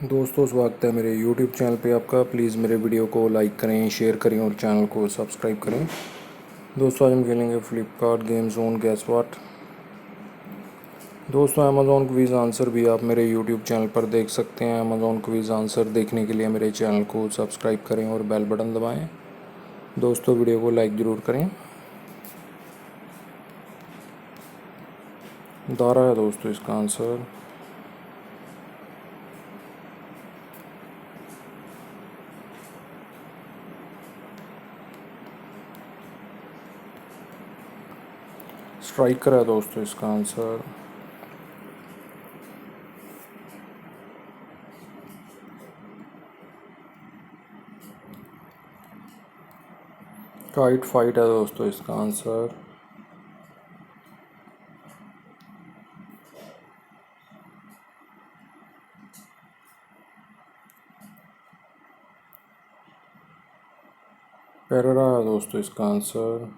दोस्तों स्वागत है मेरे YouTube चैनल पे आपका। प्लीज़ मेरे वीडियो को लाइक करें, शेयर करें और चैनल को सब्सक्राइब करें। दोस्तों आज हम खेलेंगे Flipkart game zone gas what. दोस्तों अमेज़ॉन क्विज़ आंसर भी आप मेरे YouTube चैनल पर देख सकते हैं। अमेज़ॉन क्विज़ आंसर देखने के लिए मेरे चैनल को सब्सक्राइब करें और बेल बटन दबाएँ। दोस्तों वीडियो को लाइक ज़रूर करें। दारा है दोस्तों इसका आंसर। स्ट्राइकर है दोस्तों इसका आंसर। काइट फाइट है दोस्तों इसका आंसर। पेरेरा है दोस्तों इसका आंसर।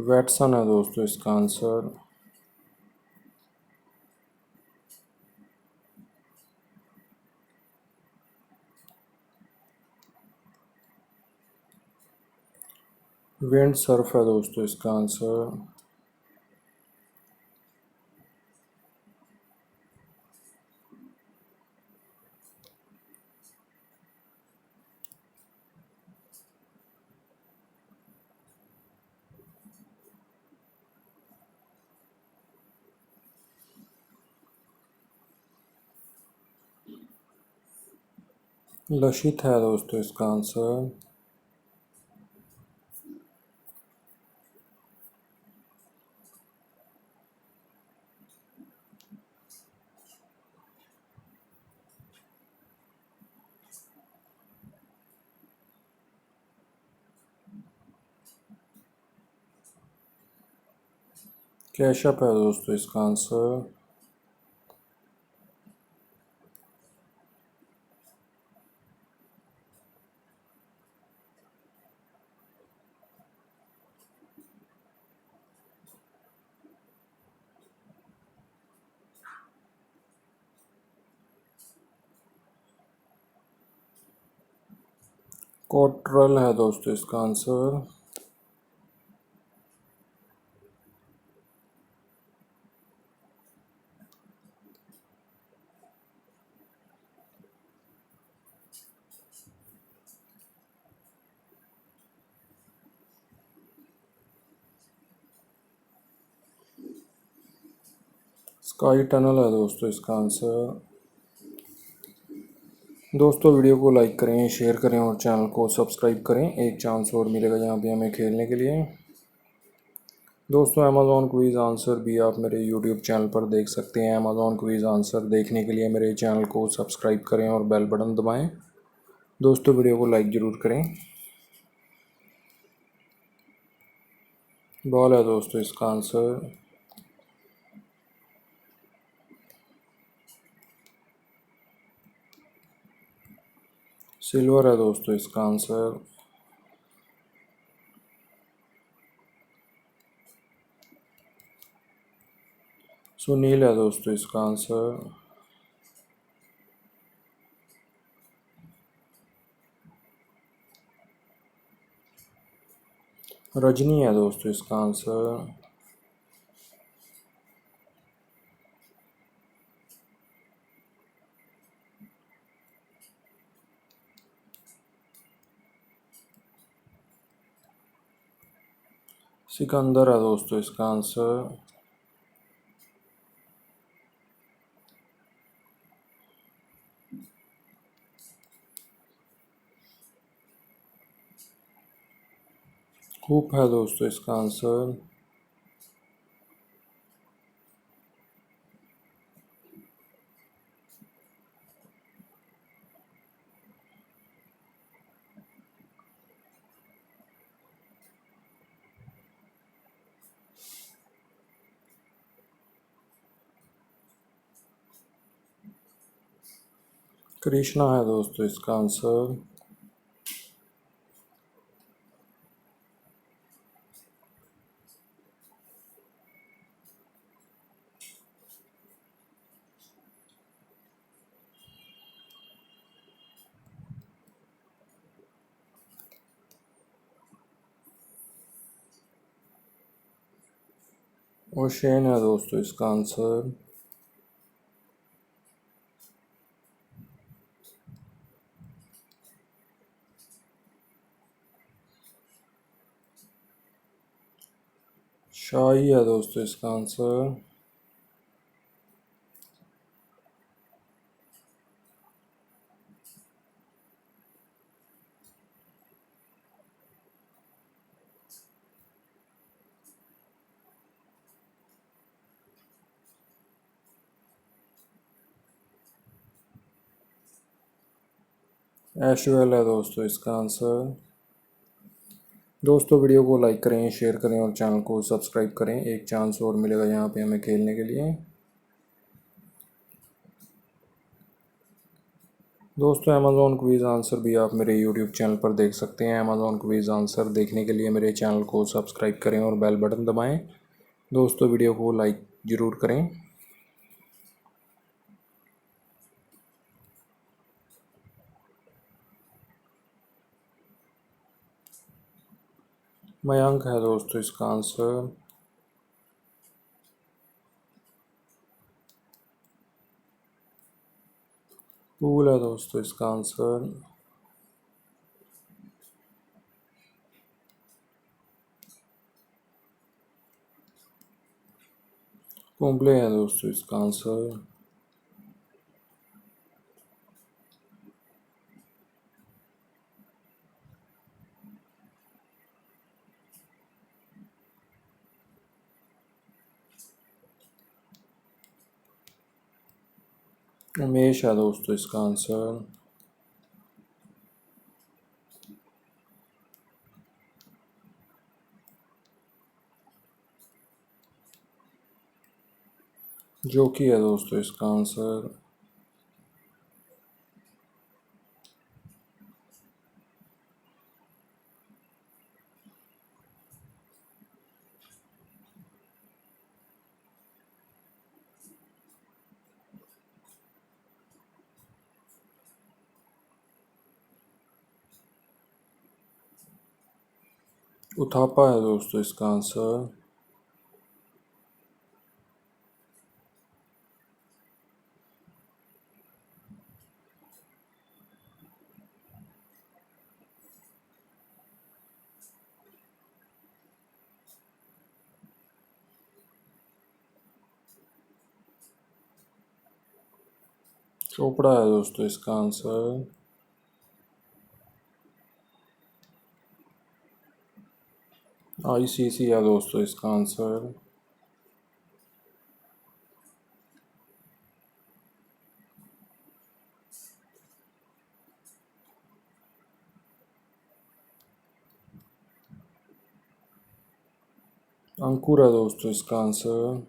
वेटसन है दोस्तों इसका आंसर। विंड सर्फ है दोस्तों इसका आंसर। लशित है दोस्तों इसका आंसर। कैशअप है दोस्तों इसका आंसर। कोट्रल है दोस्तों इसका आंसर। स्काई टनल है दोस्तों इसका आंसर। दोस्तों वीडियो को लाइक करें, शेयर करें और चैनल को सब्सक्राइब करें। एक चांस और मिलेगा यहाँ पे हमें खेलने के लिए। दोस्तों अमेज़ॉन क्विज़ आंसर भी आप मेरे YouTube चैनल पर देख सकते हैं। अमेज़ॉन क्विज़ आंसर देखने के लिए मेरे चैनल को सब्सक्राइब करें और बेल बटन दबाएं। दोस्तों वीडियो को लाइक ज़रूर करें। बॉल है दोस्तों इसका आंसर। सिल्वर है दोस्तों इसका आंसर। सुनील है दोस्तों इसका आंसर। रजनी है दोस्तों इसका आंसर। सिकंदर है दोस्तों इसका आंसर। हुप है दोस्तों इसका आंसर। कृष्णा है दोस्तों इसका आंसर। ओशेन है दोस्तों इसका आंसर। शाही है दोस्तों इसका आंसर। ऐश्वर्य है दोस्तों इसका आंसर। दोस्तों वीडियो को लाइक करें, शेयर करें और चैनल को सब्सक्राइब करें। एक चांस और मिलेगा यहाँ पे हमें खेलने के लिए। दोस्तों अमेज़ॉन क्विज़ आंसर भी आप मेरे यूट्यूब चैनल पर देख सकते हैं। अमेज़ॉन क्विज़ आंसर देखने के लिए मेरे चैनल को सब्सक्राइब करें और बेल बटन दबाएं। दोस्तों वीडियो को लाइक ज़रूर करें। मयंक है दोस्तों इसका आंसर। फूल है दोस्तों इसका आंसर। कुंबले है दोस्तों इसका आंसर। उमेश है दोस्तों इसका आंसर। जोकी है दोस्तों इसका आंसर। उथापा है दोस्तों इसका आंसर। चोपड़ा है दोस्तों इसका आंसर। आईसीसी है दोस्तों इसका आंसर। अंकुर है दोस्तों इसका आंसर।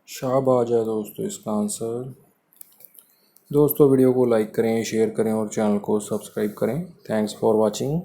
शाहबाज है दोस्तों इसका आंसर। दोस्तों वीडियो को लाइक करें, शेयर करें और चैनल को सब्सक्राइब करें। Thanks for watching.